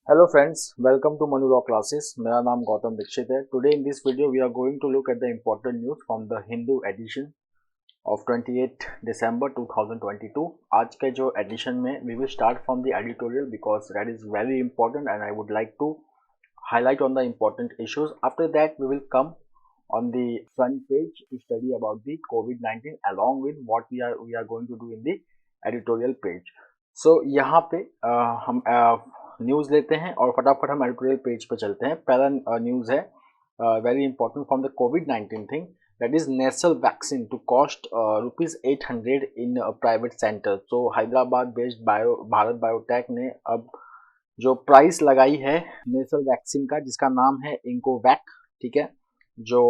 Hello friends, welcome to Manu Law Classes. मेरा नाम गौतम दीक्षित है. Today in this video we are going to look at the important news from the Hindu edition of 28 December 2022. आज के जो edition में we will start from the editorial because that is very important and I would like to highlight on the important issues. After that we will come on the front page to study about the COVID-19 along with what we are going to do in the editorial page. So यहाँ पे हम news लेते हैं और फटाफट हम editorial page पे चलते हैं. पहला न्यूज़ है वेरी इंपॉर्टेंट फ्रॉम द कोविड-19 thing, that is nasal vaccine to cost ₹800 in private centre. तो हैदराबाद बेस्ड भारत बायोटेक ने अब जो प्राइस लगाई है नेसल वैक्सीन का, जिसका नाम है इंकोवैक, ठीक है, जो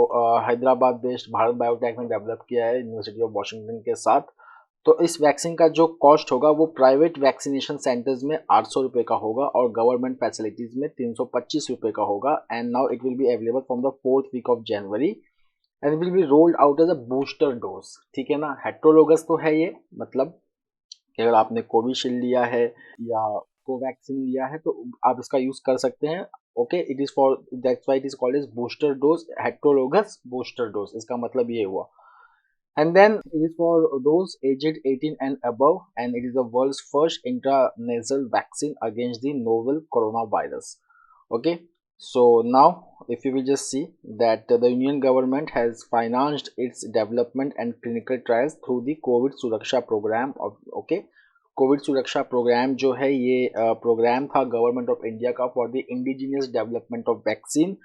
हैदराबाद बेस्ड भारत बायोटेक ने डेवलप किया है यूनिवर्सिटी ऑफ वॉशिंगटन के साथ. तो इस वैक्सीन का जो कॉस्ट होगा वो प्राइवेट वैक्सीनेशन सेंटर्स में ₹800 का होगा और गवर्नमेंट फैसिलिटीज में ₹325 का होगा. And now it will be available from the 4th week of January and will be rolled out as a booster dose. ठीक है ना. हेट्रोलोगस तो है ये, मतलब कि अगर आपने कोविशील्ड लिया है या कोवैक्सीन लिया है तो आप इसका यूज कर सकते हैं. Okay, it is for that's why it is called as booster dose, heterologous booster dose. इसका मतलब ये हुआ. And then it is for those aged 18 and above, and it is the world's first intranasal vaccine against the novel coronavirus. Okay, so now if you will just see that the Union government has financed its development and clinical trials through the COVID Suraksha program of COVID Suraksha program जो है ये programme था government of India का for the indigenous development of vaccine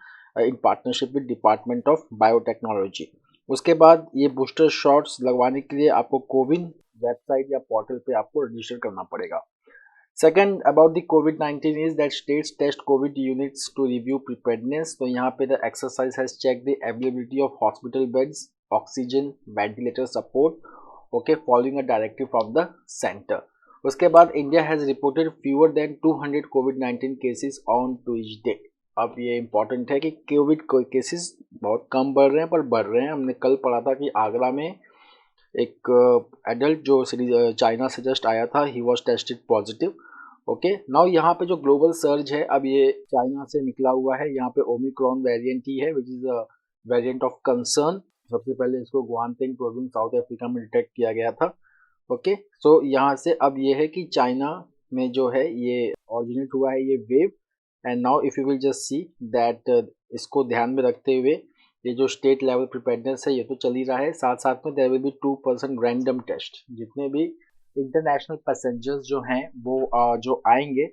in partnership with department of biotechnology. उसके बाद ये booster shots लगवाने के लिए आपको कोविन वेबसाइट या पोर्टल पे आपको रजिस्टर करना पड़ेगा. सेकंड अबाउट द कोविड-19 is that states test COVID units to review preparedness. तो यहाँ पे the exercise has check the availability of hospital beds, oxygen, ventilator support, okay, following a directive from the centre. उसके बाद India has reported fewer than 200 कोविड-19 cases on Tuesday. अब ये important है कि कोविड केसेस बहुत कम बढ़ रहे हैं पर बढ़ रहे हैं. हमने कल पढ़ा था कि आगरा में एक एडल्ट जो चाइना से जस्ट आया था, he was tested positive. Okay, now यहाँ पे जो ग्लोबल सर्ज है अब ये चाइना से निकला हुआ है. यहाँ पे ओमिक्रॉन वेरिएंट ही है which is a variant of concern. सबसे पहले इसको ग्वांगटिंग प्रोविंस साउथ अफ्रीका में डिटेक्ट किया गया था. ओके, सो यहाँ से अब ये है कि चाइना में जो है ये ऑरिजिनेट हुआ है ये wave. And now if you will just see that इसको ध्यान में रखते हुए ये जो स्टेट लेवल प्रिपेयर्डनेस है ये तो चल ही रहा है. साथ साथ में there will be 2% random test. जितने भी इंटरनेशनल पैसेंजर्स जो हैं वो जो आएंगे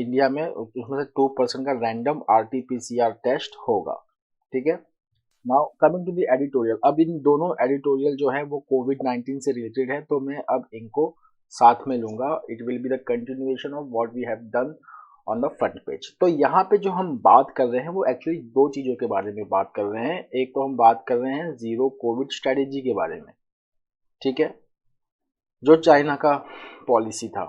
इंडिया में उसमें से 2% का रैंडम RT-PCR टेस्ट होगा. ठीक है. Now coming to the editorial. अब इन दोनों एडिटोरियल जो है वो कोविड-19 से रिलेटेड है तो मैं अब इनको साथ में लूँगा. It will be the continuation of what we have done on the front page. तो यहाँ पे जो हम बात कर रहे हैं वो एक्चुअली दो चीज़ों के बारे में बात कर रहे हैं. एक तो हम बात कर रहे हैं जीरो कोविड स्ट्रेटेजी के बारे में, ठीक है, जो चाइना का पॉलिसी था,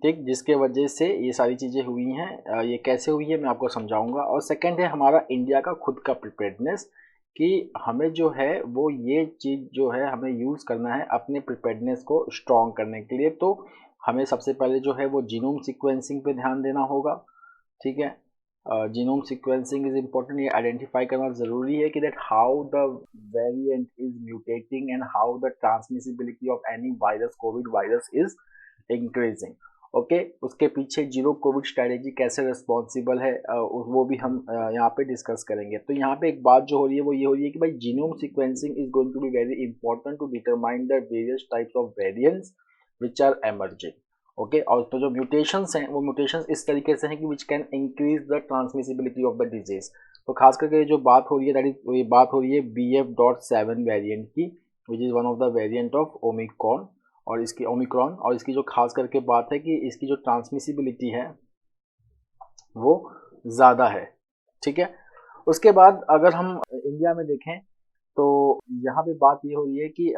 ठीक, जिसके वजह से ये सारी चीज़ें हुई हैं. ये कैसे हुई है मैं आपको समझाऊंगा. और सेकंड है हमारा इंडिया का खुद का प्रिपेयर्डनेस कि हमें जो है वो ये चीज़ जो है हमें यूज़ करना है अपने प्रिपेयर्डनेस को स्ट्रॉन्ग करने के लिए. तो हमें सबसे पहले जो है वो जीनोम सीक्वेंसिंग पे ध्यान देना होगा. ठीक है, जीनोम सीक्वेंसिंग इज इम्पोर्टेंट. ये आइडेंटिफाई करना ज़रूरी है कि that how the variant is mutating and how the transmissibility of any virus, Covid virus is increasing. Okay, उसके पीछे जीरो कोविड स्ट्रेटेजी कैसे रिस्पॉन्सिबल है वो भी हम यहाँ पे डिस्कस करेंगे. तो यहाँ पे एक बात जो हो रही है वो ये हो रही है कि भाई genome sequencing is going to be very important to determine the various types of variants which are emerging. Okay, और तो जो म्यूटेशंस हैं वो म्यूटेशंस इस तरीके से हैं कि which can increase the transmissibility of the disease. तो खास करके जो बात हो रही है दैट इज ये बात हो रही है BF.7 वेरिएंट की which is one of the variant of Omicron और इसकी ओमिक्रॉन. और इसकी जो खास करके बात है कि इसकी जो ट्रांसमिसिबिलिटी है वो ज़्यादा है. ठीक है. उसके बाद अगर हम इंडिया में देखें तो यहाँ पे बात ये हो रही है कि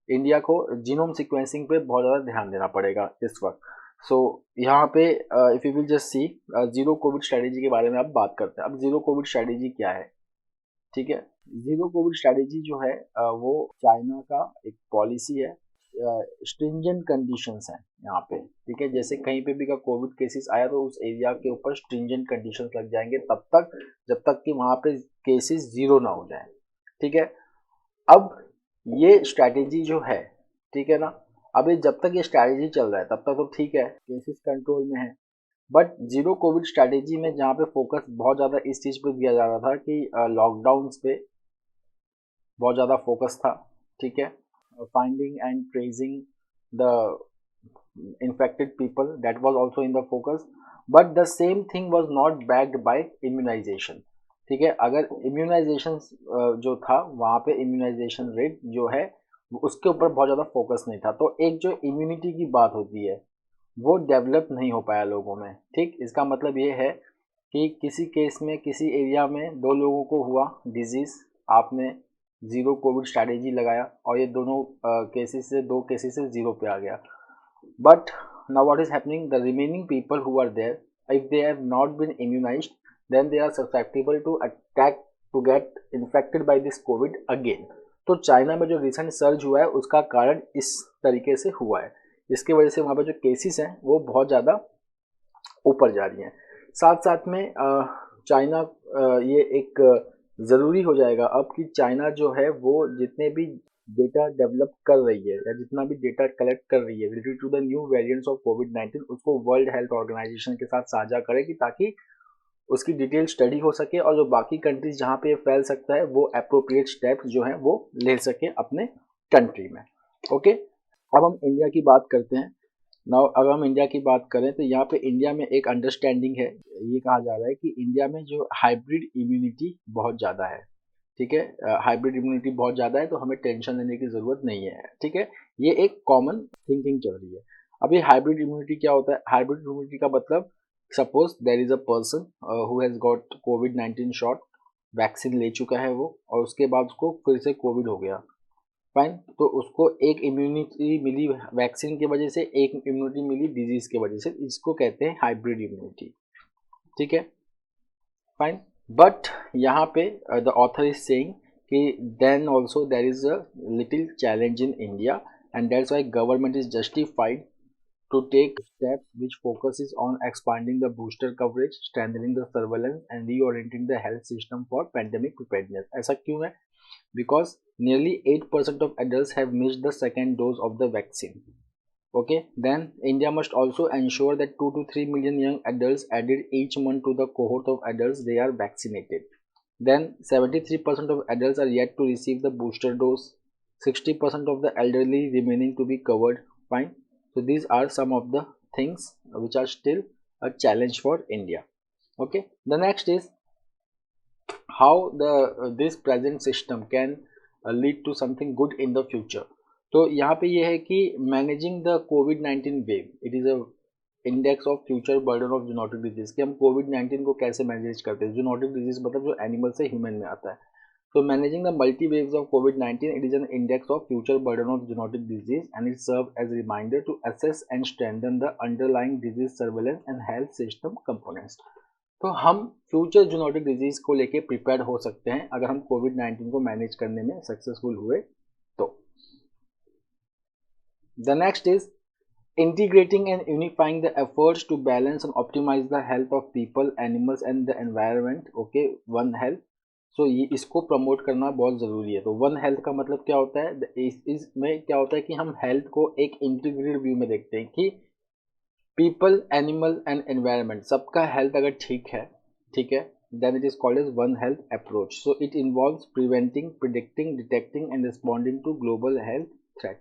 इंडिया को जीनोम सीक्वेंसिंग पे बहुत ज़्यादा ध्यान देना पड़ेगा इस वक्त. सो यहाँ पे if you will just see zero Covid strategy के बारे में अब बात करते हैं. अब जीरो कोविड स्ट्रेटेजी क्या है? ठीक है, जीरो कोविड स्ट्रेटेजी जो है वो चाइना का एक पॉलिसी है स्ट्रिंजेंट कंडीशंस हैं यहाँ पे, ठीक है। जैसे कहीं पे भी का कोविड केसेस आया तो उस एरिया के ऊपर स्ट्रिंजेंट कंडीशंस लग जाएंगे तब तक जब तक कि वहाँ पे केसेस जीरो ना हो जाए, ठीक है। अब ये स्ट्रैटेजी जो है, ठीक है ना, अब ये जब तक ये स्ट्रैटेजी चल रहा है तब तक तो ठीक है, केसेस कंट्रोल में है। बट जीरो कोविड स्ट्रैटेजी में जहाँ पे फोकस बहुत ज़्यादा इस चीज़ पे दिया जा रहा था कि लॉकडाउन्स पे बहुत ज़्यादा फोकस था, ठीक है। Finding and tracing the infected people, that was also in the focus, but the same thing was not backed by immunization, ठीक है। अगर इम्यूनाइजेशन जो था वहाँ पे इम्यूनाइजेशन रेट जो है उसके ऊपर बहुत ज़्यादा फोकस नहीं था, तो एक जो इम्यूनिटी की बात होती है वो डेवलप नहीं हो पाया लोगों में, ठीक। इसका मतलब ये है कि किसी केस में किसी एरिया में दो लोगों को हुआ डिजीज़, आपने ज़ीरो कोविड स्ट्रैटेजी लगाया और ये दोनों केसेस से दो केसेस से ज़ीरो पे आ गया। But now what is happening? The remaining people who are there, if they have not been immunized, then they are susceptible to attack to get infected by this COVID again. तो China में जो recent surge हुआ है उसका कारण इस तरीके से हुआ है, इसकी वजह से वहाँ पर जो केसेस हैं वो बहुत ज़्यादा ऊपर जा रही हैं। साथ साथ में चाइना ये एक ज़रूरी हो जाएगा अब कि चाइना जो है वो जितने भी डेटा डेवलप कर रही है या जितना भी डेटा कलेक्ट कर रही है related to the new variants of कोविड-19 उसको वर्ल्ड हेल्थ ऑर्गेनाइजेशन के साथ साझा करेगी ताकि उसकी डिटेल स्टडी हो सके और जो बाकी कंट्रीज जहाँ पे फैल सकता है वो अप्रोप्रिएट स्टेप्स जो हैं वो ले सके अपने कंट्री में। ओके, अब हम इंडिया की बात करते हैं। नाउ अगर हम इंडिया की बात करें तो यहाँ पे इंडिया में एक अंडरस्टैंडिंग है, ये कहा जा रहा है कि इंडिया में जो हाइब्रिड इम्यूनिटी बहुत ज़्यादा है, ठीक है। हाइब्रिड इम्यूनिटी बहुत ज़्यादा है तो हमें टेंशन लेने की ज़रूरत नहीं है, ठीक है। ये एक कॉमन थिंकिंग चल रही है। अब ये हाइब्रिड इम्यूनिटी क्या होता है? हाइब्रिड इम्यूनिटी का मतलब suppose there is a person who has got कोविड-19 शॉट, वैक्सीन ले चुका है वो और उसके बाद उसको फिर से कोविड हो गया, फाइन। तो उसको एक इम्यूनिटी मिली वैक्सीन की वजह से, एक इम्यूनिटी मिली डिजीज़ की वजह से, इसको कहते हैं हाइब्रिड इम्यूनिटी, ठीक है, फाइन। बट यहाँ पे द ऑथर इज सेइंग कि then also there is a little challenge in India and that's why government is justified to take steps which focuses on expanding the booster coverage, strengthening the surveillance and reorienting the health system for pandemic preparedness. ऐसा क्यों है? Because nearly 8% of adults have missed the second dose of the vaccine. Okay, then India must also ensure that 2 to 3 million young adults added each month to the cohort of adults they are vaccinated. Then 73% of adults are yet to receive the booster dose, 60% of the elderly remaining to be covered. Fine. So these are some of the things which are still a challenge for India. Okay. The next is how the this present system can lead to something good in the future. तो यहाँ पे ये है कि managing the covid wave, it is a index of future burden of zoonotic disease, कि हम कोविड-19 को कैसे मैनेज करते हैं। जूनोटिक डिजीज मतलब जो एनिमल से ह्यूमन में आता है। So managing the multi waves of COVID-19, it is an index of future burden of zoonotic disease and it serves as a reminder to assess and strengthen the underlying disease surveillance and health system components. तो हम future zoonotic disease को लेके prepare हो सकते हैं अगर हम कोविड-19 को मैनेज करने में सक्सेसफुल हुए तो। The next is integrating and unifying the efforts to balance and optimize the health of people, animals and the environment. Okay, One Health. सो ये इसको प्रमोट करना बहुत ज़रूरी है। तो वन हेल्थ का मतलब क्या होता है? इसमें क्या होता है कि हम हेल्थ को एक इंटीग्रेटेड व्यू में देखते हैं कि पीपल, एनिमल एंड एनवायरनमेंट सबका हेल्थ अगर ठीक है, then it is called as one health approach. So it involves preventing, predicting, detecting and responding to global health threat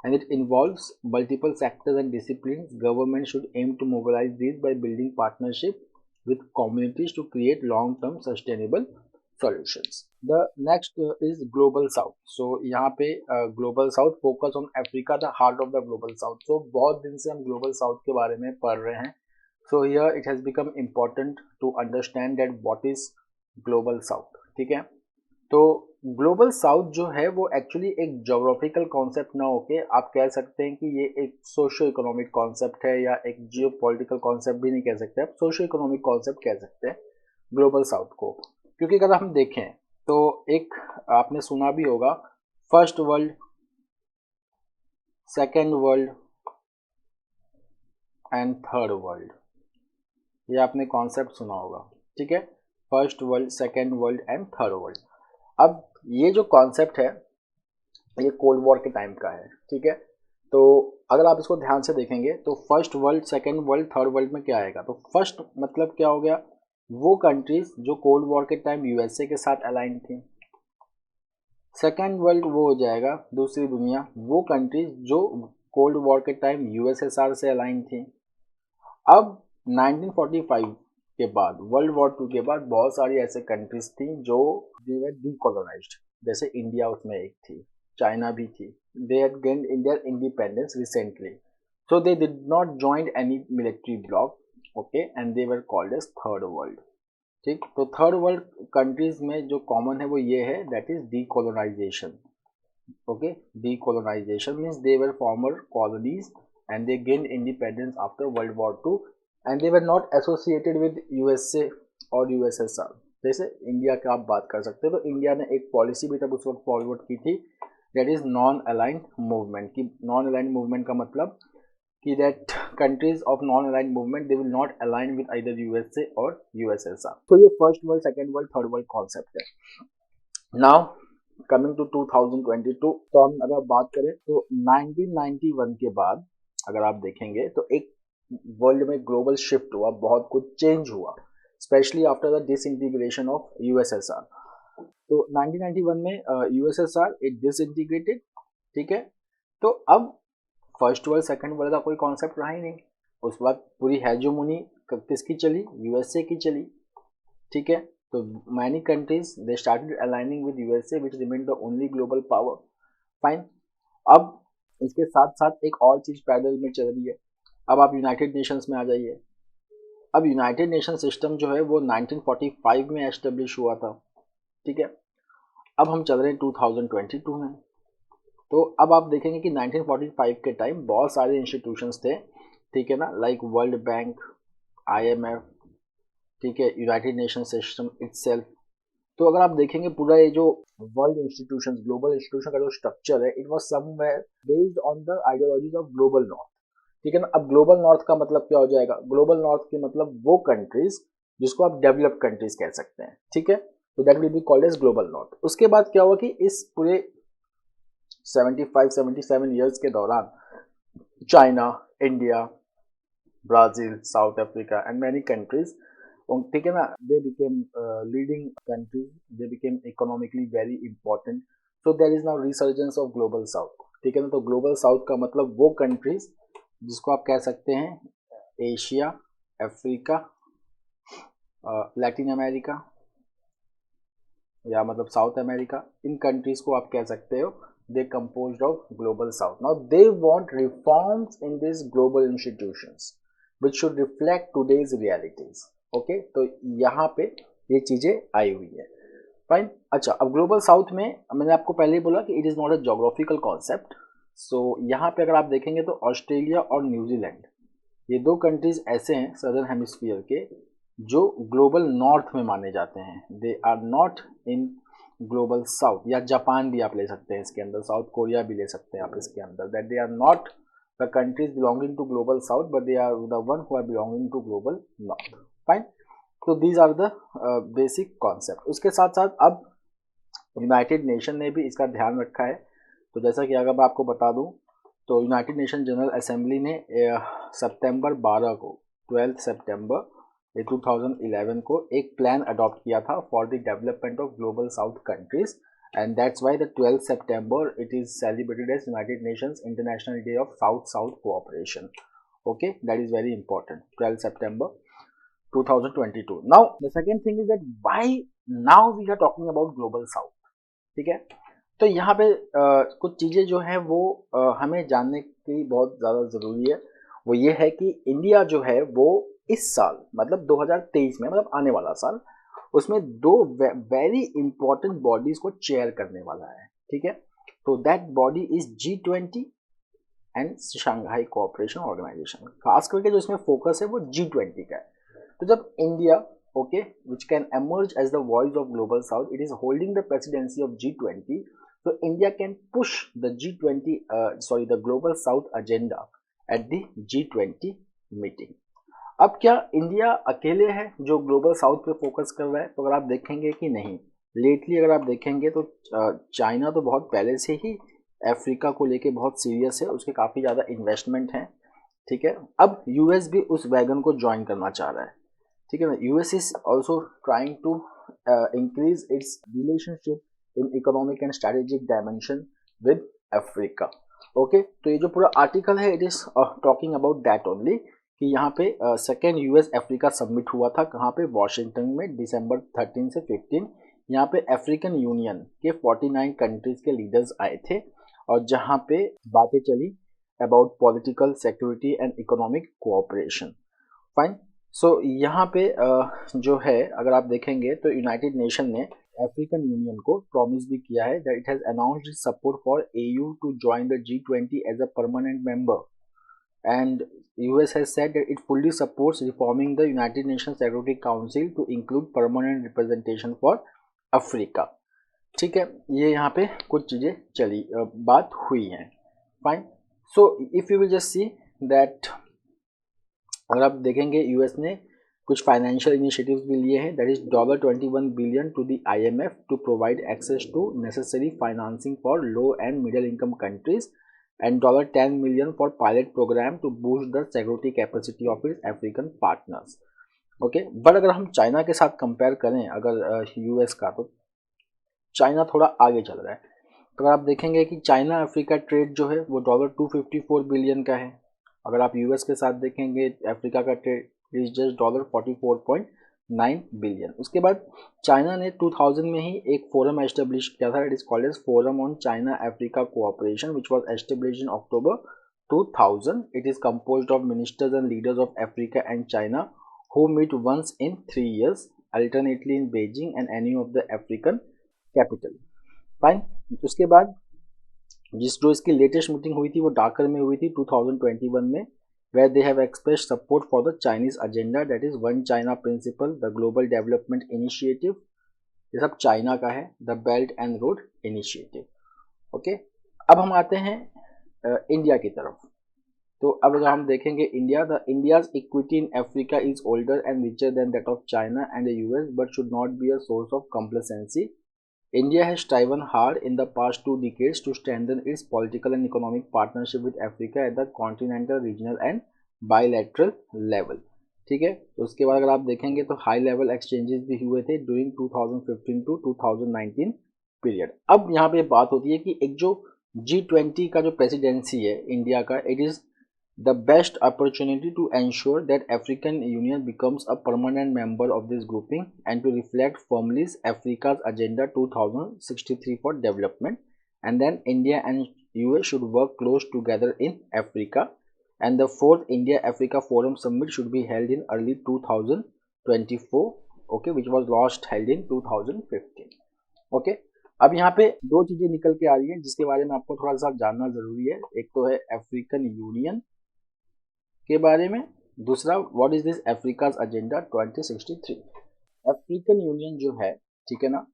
and it involves multiple sectors and disciplines. Government should aim to mobilize these by building partnership with communities to create long-term sustainable solutions. The next is global south. So यहाँ पे global south focus on Africa, the heart of the global south. So बहुत दिन से हम global south के बारे में पढ़ रहे हैं. So here it has become important to understand that what is global south. ठीक है, तो ग्लोबल साउथ जो है वो एक्चुअली एक जोग्राफिकल कॉन्सेप्ट ना होके आप कह सकते हैं कि ये एक सोशो इकोनॉमिक कॉन्सेप्ट है या एक जियो पॉलिटिकल कॉन्सेप्ट भी नहीं कह सकते, आप सोशो इकोनॉमिक कॉन्सेप्ट कह सकते हैं ग्लोबल साउथ को। क्योंकि अगर हम देखें तो एक आपने सुना भी होगा first world, second world and third world, ये आपने कॉन्सेप्ट सुना होगा, ठीक है। First world, second world and third world. अब ये जो कॉन्सेप्ट है ये कोल्ड वॉर के टाइम का है, ठीक है। तो अगर आप इसको ध्यान से देखेंगे तो first world, second world, third world में क्या आएगा, तो फर्स्ट मतलब क्या हो गया, वो कंट्रीज जो कोल्ड वॉर के टाइम यूएसए के साथ अलाइन थी। सेकेंड वर्ल्ड वो हो जाएगा दूसरी दुनिया, वो कंट्रीज जो कोल्ड वॉर के टाइम यूएसएसआर से अलाइन थी। अब 1945 के बाद, वर्ल्ड वॉर 2 के बाद बहुत सारी ऐसे कंट्रीज थी जो डीकोलोनाइज्ड, जैसे इंडिया उसमें एक थी, चाइना भी थी। They had gained India independence recently, so they did not join any military bloc, okay, and they were called as third world, ठीक। तो थर्ड वर्ल्ड कंट्रीज में जो कॉमन है वो ये है, that is decolonisation, okay. Decolonisation means they were farmer colonies and they gained independence after World War II and they were not associated with USA और USSR। जैसे इंडिया की आप बात कर सकते हो, तो इंडिया ने एक पॉलिसी भी तब उस वक्त फॉरवर्ड की थी, that is non aligned movement की। नॉन अलाइंड मूवमेंट का मतलब कि that countries of non aligned movement they will not align with either USA और यूएसएसआर। तो ये first world, second world, third world concept है। नाउ कमिंग टू 2022, तो हम अगर बात करें तो 1991 के बाद अगर आप देखेंगे तो एक वर्ल्ड में ग्लोबल शिफ्ट हुआ, बहुत कुछ चेंज हुआ, specially after the disintegration of USSR. तो 1991 में यूएसएसआर इट डिसइंटीग्रेटेड, ठीक है। तो अब फर्स्ट वर्ल्ड, सेकंड वर्ल्ड का कोई कॉन्सेप्ट रहा ही नहीं। उस वक्त पूरी हेजोमोनी किसकी चली, यूएसए की चली, ठीक है। तो many countries they started aligning with USA which remained the only global power, fine. अब इसके साथ साथ एक और चीज पैरेलल में चल रही है। अब आप यूनाइटेड नेशंस में आ जाइए। अब यूनाइटेड नेशन सिस्टम जो है वो 1945 में एस्टेब्लिश हुआ था, ठीक है। अब हम चल रहे हैं 2022 में। तो अब आप देखेंगे कि 1945 के टाइम बहुत सारे इंस्टीट्यूशंस थे, ठीक है ना, लाइक वर्ल्ड बैंक, IMF, ठीक है, यूनाइटेड नेशन सिस्टम इटसेल्फ। तो अगर आप देखेंगे पूरा ये जो वर्ल्ड इंस्टीट्यूशंस, ग्लोबल इंस्टीट्यूशन का जो स्ट्रक्चर है, it was somewhere based on the ideologies of global north, ठीक है ना। अब ग्लोबल नॉर्थ का मतलब क्या हो जाएगा, ग्लोबल नॉर्थ के मतलब वो कंट्रीज जिसको आप डेवलप्ड कंट्रीज कह सकते हैं, ठीक है। तो that will be called as global north. उसके बाद क्या हुआ कि इस पूरे 75-77 ईयर्स के दौरान China, India, Brazil, South Africa and many countries, ठीक है ना, they became leading countries, they became economically very important. So there is now resurgence of global south, ठीक है ना। तो ग्लोबल साउथ का मतलब वो कंट्रीज जिसको आप कह सकते हैं एशिया, अफ्रीका, लैटिन अमेरिका या मतलब साउथ अमेरिका, इन कंट्रीज को आप कह सकते हो they composed of global south. Now they want reforms in this global institutions which should reflect today's realities, okay. तो यहाँ पे ये चीजें आई हुई है, फाइन। अच्छा, अब ग्लोबल साउथ में मैंने आपको पहले ही बोला कि it is not a geographical concept. So यहाँ पे अगर आप देखेंगे तो ऑस्ट्रेलिया और न्यूजीलैंड, ये दो कंट्रीज ऐसे हैं सदर्न हेमिस्फीयर के जो ग्लोबल नॉर्थ में माने जाते हैं, they are not in global south. या जापान भी आप ले सकते हैं इसके अंदर, साउथ कोरिया भी ले सकते हैं आप इसके अंदर, that they are not the countries belonging to global south but they are the one who are belonging to global north, fine. तो these are the basic concept. उसके साथ साथ अब यूनाइटेड नेशन ने भी इसका ध्यान रखा है। तो जैसा कि अगर मैं आपको बता दूं तो यूनाइटेड नेशन जनरल असेंबली ने सितंबर 12 को, 12 सितंबर 2011 को एक प्लान अडॉप्ट किया था for the development of global south countries, and that's why the 12 September it is celebrated as United Nations international day of south south cooperation, okay, that is very important, 12 September 2022. Now the second thing is that why now we are talking about global south, ठीक है। तो यहाँ पे कुछ चीज़ें जो है वो हमें जानने की बहुत ज़्यादा ज़रूरी है। वो ये है कि इंडिया जो है वो इस साल मतलब 2023 में, मतलब आने वाला साल, उसमें दो वेरी इंपॉर्टेंट बॉडीज को चेयर करने वाला है, ठीक है। तो that body is G20 and Shanghai cooperation organisation. खास करके जो इसमें फोकस है वो G20 का है। तो जब India, okay, which can emerge as the voice of global south, it is holding the presidency of G20, So India can push the the Global South agenda at the G20 meeting. अब क्या India अकेले है जो global south पे focus कर रहा है? तो अगर आप देखेंगे कि नहीं, लेटली अगर आप देखेंगे तो चाइना तो बहुत पहले से ही अफ्रीका को लेके बहुत सीरियस है, उसके काफ़ी ज़्यादा इन्वेस्टमेंट है, ठीक है। अब यूएस भी उस वैगन को ज्वाइन करना चाह रहा है, ठीक है ना। US is also trying to increase its relationship in economic and strategic dimension with Africa. Okay, तो ये जो पूरा आर्टिकल है it is talking about that only कि यहाँ पे सेकेंड यूएस अफ्रीका समिट हुआ था, कहाँ पे, वॉशिंगटन में, दिसंबर 13 से 15। यहाँ पे अफ्रीकन यूनियन के 49 कंट्रीज के लीडर्स आए थे और जहाँ पे बातें चली about political security and economic cooperation. Fine. So यहाँ पे जो है अगर आप देखेंगे तो यूनाइटेड नेशन ने अफ्रीकन यूनियन को प्रॉमिस भी किया है that it has announced support for AU to join the G20 as a permanent member, and US has said that it fully supports reforming the United Nations Security Council to include permanent representation for Africa। ठीक है, ये यहाँ पे कुछ चीज़ें चली बात हुई हैं। Fine. So if you will just see that, अगर आप देखेंगे यूएस ने कुछ फाइनेंशियल इनिशिएटिव्स भी लिए हैं, that is $21 billion to the IMF to provide access to necessary financing for low and middle income countries and $10 million for pilot program to boost the security capacity of its African partners। Okay, but अगर हम China के साथ compare करें अगर US का, तो China थोड़ा आगे चल रहा है। तो अगर आप देखेंगे कि चाइना अफ्रीका ट्रेड जो है वो $254 बिलियन का है। अगर आप यूएस के साथ देखेंगे अफ्रीका का ट्रेड इज जस्ट $44.9 बिलियन। उसके बाद चाइना ने 2000 में ही एक फोरम एस्टेब्लिश किया था, it is called as forum on China Africa cooperation which was established in October 2000। It is composed of ministers and leaders of Africa and China who meet once in 3 years alternately in Beijing and any of the African capital। Fine. उसके बाद जो इसकी latest meeting हुई थी वो डाकर में हुई थी 2021 में, where they have expressed support for the Chinese agenda that is One China Principle, the Global Development Initiative, ये सब चाइना का है, the Belt and Road Initiative। Okay, अब हम आते हैं इंडिया की तरफ। तो अब अगर हम देखेंगे India, the India's equity in Africa is older and richer than that of China and the US but should not be a source of complacency। India has striven hard in the past 2 decades to strengthen its political and economic partnership with Africa at the continental, regional and bilateral level। ठीक है, तो उसके बाद अगर आप देखेंगे तो high level exchanges भी हुए थे ड्यूरिंग 2015 टू 2019 पीरियड। अब यहाँ पे बात होती है कि एक जो G20 का जो प्रेसिडेंसी है इंडिया का, it is the best opportunity to ensure that African Union becomes a permanent member of this grouping and to reflect firmly Africa's Agenda 2063 for development, and then India and US should work close together in Africa, and the 4th India Africa Forum Summit should be held in early 2024, okay, which was last held in 2015। okay, अब यहाँ पे दो चीजें निकल के आ रही हैं जिसके बारे में आपको थोड़ा सा जानना जरूरी है। एक तो है अफ्रीकन यूनियन के बारे में, दूसरा what is this Africa's agenda 2063। African union जो है, ठीक है ना,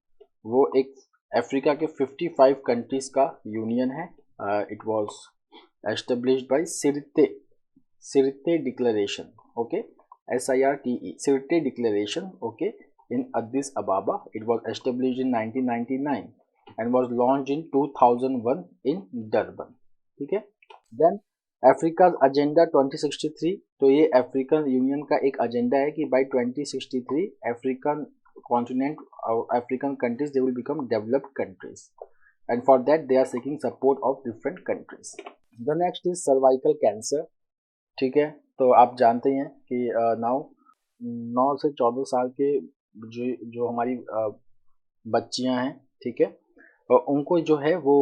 वो एक अफ्रीका के 55 कंट्रीज का यूनियन है। It was established by Sirte declaration, okay, SIRTE, Sirte declaration, okay, in Addis Ababa. It was established in 1999 and was launched in 2001 in Durban। ठीक है, देन अफ्रीका एजेंडा 2063, तो ये अफ्रीकन यूनियन का एक agenda है कि by 2063 African continent, African countries they will become developed countries and for that they are seeking support of different countries. The next is cervical cancer. ठीक है, तो आप जानते हैं कि 9 से 14 साल के जो हमारी बच्चियां हैं, ठीक है, उनको जो है वो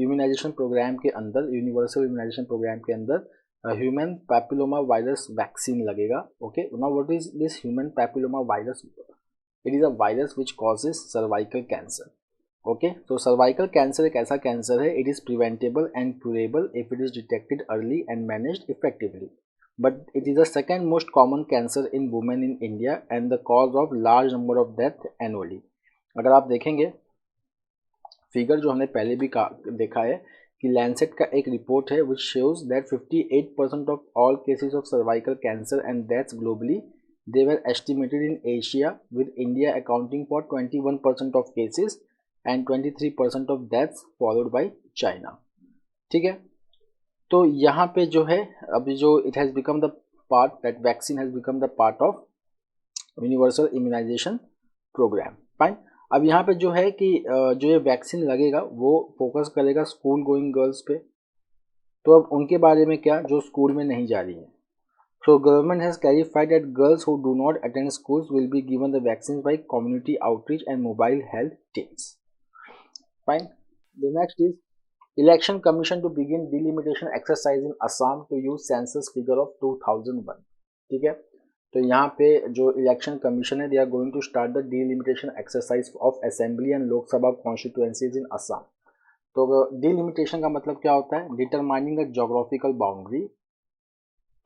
इम्यूनाइजेशन प्रोग्राम के अंदर, यूनिवर्सल इम्यूनाइजेशन प्रोग्राम के अंदर ह्यूमन पैपिलोमा वायरस वैक्सीन लगेगा। Okay, now what is this human papilloma virus? It is a virus which causes cervical cancer. Okay, तो सर्वाइकल कैंसर एक ऐसा कैंसर है, it is preventable and curable if it is detected early and managed effectively, but it is the second most common cancer in women in India and the cause of large number of death annually. अगर आप देखेंगे figure जो हमने पहले भी देखा है कि लैंसेट का एक रिपोर्ट है which shows that 58% of all cases of cervical cancer and deaths globally they were estimated in Asia with India accounting for 21% of cases and 23% of deaths followed by China. ठीक है, तो यहाँ पे जो है अभी जो it has become the part that vaccine has become the part of universal immunisation programme. Fine, अब यहाँ पे जो है कि जो ये वैक्सीन लगेगा वो फोकस करेगा स्कूल गोइंग गर्ल्स पे। तो अब उनके बारे में क्या जो स्कूल में नहीं जा रही हैं। So government has clarified that girls who do not attend schools will be given the vaccine by community outreach and mobile health teams. Fine, the next is Election Commission to begin delimitation exercise in Assam to use census figure of 2001। ठीक है, तो यहाँ पे जो election commission है they are going to start the delimitation exercise of assembly and Lok Sabha constituencies in Assam. तो delimitation का मतलब क्या होता है, determining the geographical boundary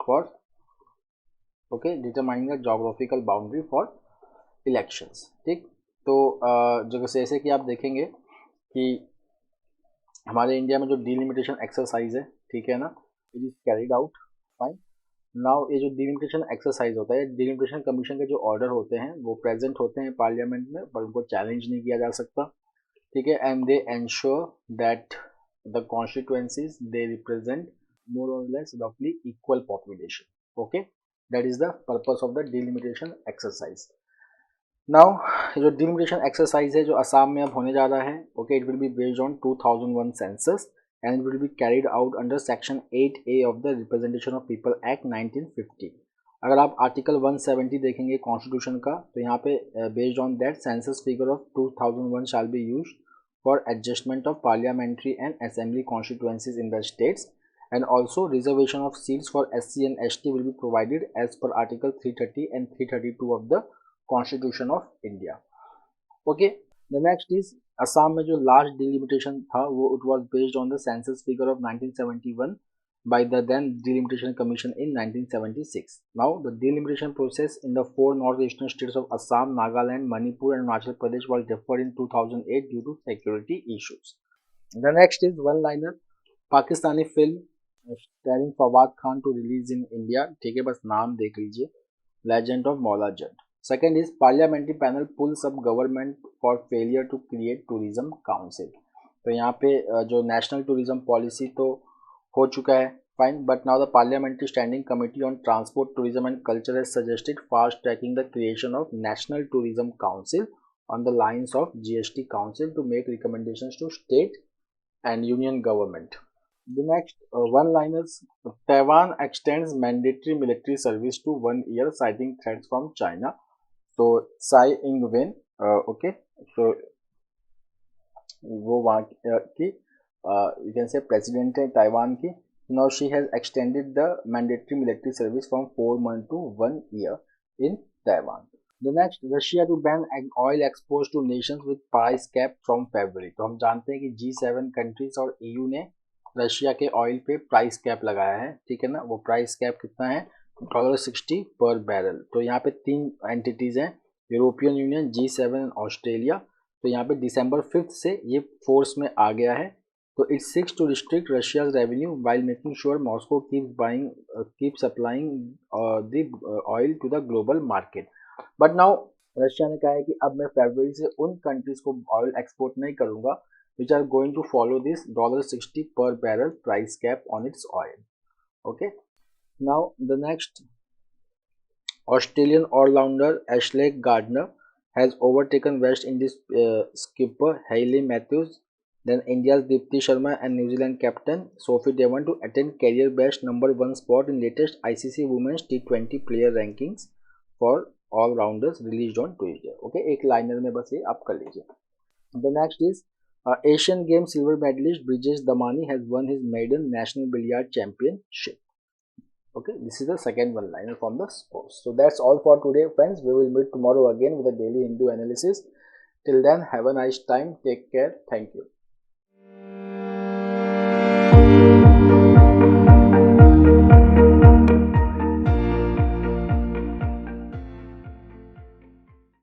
for determining the geographical boundary for elections. ठीक, तो जैसे कि आप देखेंगे कि हमारे इंडिया में जो डिलिमिटेशन एक्सरसाइज है, ठीक है ना, it is carried out. Fine, now ये जो डिलिमिटेशन एक्सरसाइज होता है, डिलिमिटेशन कमीशन के जो ऑर्डर होते हैं वो प्रेजेंट होते हैं पार्लियामेंट में पर उनको चैलेंज नहीं किया जा सकता। ठीक है, and they ensure that the constituencies they represent more or less रफली equal population. Okay, that is the purpose of the delimitation exercise. Now जो डिलिमिटेशन एक्सरसाइज है जो असम में अब होने जा रहा है, okay, it will be based on 2001 census and it will be carried out under section 8A of the representation of people act 1950। अगर आप आर्टिकल 170 देखेंगे कॉन्स्टिट्यूशन का, तो यहाँ पे based on that census figure of 2001 shall be used for adjustment of parliamentary and assembly constituencies in the states and also reservation of seats for SC and ST will be provided as per article 330 and 332 of the constitution of India. Okay, the next is Assam में जो last delimitation था वो it was based on the census figure of 1971 by the then delimitation commission in 1976। Now the delimitation process in the 4 north eastern states of Assam, Nagaland, Manipur and Arunachal Pradesh was deferred in 2008 due to security issues. The next is one liner Pakistani film starring Fawad Khan to release in India. ठीक है, बस नाम देख लीजिए, legend of Maula Jatt. Second is parliamentary panel pulls up government for failure to create tourism council। तो यहाँ पे जो नेशनल टूरिज्म पॉलिसी तो हो चुका है, fine, but now the parliamentary standing committee on transport tourism and culture has suggested fast tracking the creation of national tourism council on the lines of GST council to make recommendations to state and union government. The next one-liners, Taiwan extends mandatory military service to 1 year, citing threats from China। तो Tsai Ing-wen, okay, so वो वहाँ की you can say president है Taiwan की। Now she has extended the mandatory military service from 4 months to 1 year in Taiwan. The next, Russia to ban oil export to nations with price cap from February. तो हम जानते हैं कि G7 countries और EU ने Russia के oil पे price cap लगाया है। ठीक है ना, वो प्राइस कैप कितना है, $60 पर बैरल। तो यहाँ पे 3 एंटिटीज हैं, यूरोपियन यूनियन, G7 ऑस्ट्रेलिया। तो यहाँ पे December 5 से ये फोर्स में आ गया है। तो it seeks to restrict Russia's revenue while making sure Moscow keep supplying the oil to the global market. But now Russia ने कहा है कि अब मैं फरवरी से उन कंट्रीज को ऑयल एक्सपोर्ट नहीं करूंगा which are going to follow this $60 per barrel price cap on its oil। Okay, now the next, Australian all-rounder Ashley Gardner has overtaken West Indies skipper Hayley Matthews, then India's Deepti Sharma and New Zealand captain Sophie Devon to attain career best #1 spot in latest ICC Women's T20 player rankings for all-rounders released on Tuesday। Okay, एक liner में बस ये आप कर लीजिए। The next is Asian Games silver medalist Brijesh Damani has won his maiden National Billiard Championship। Okay, this is the second one liner from the sports। So that's all for today, friends. We will meet tomorrow again with a daily Hindu analysis. Till then, have a nice time. Take care. Thank you.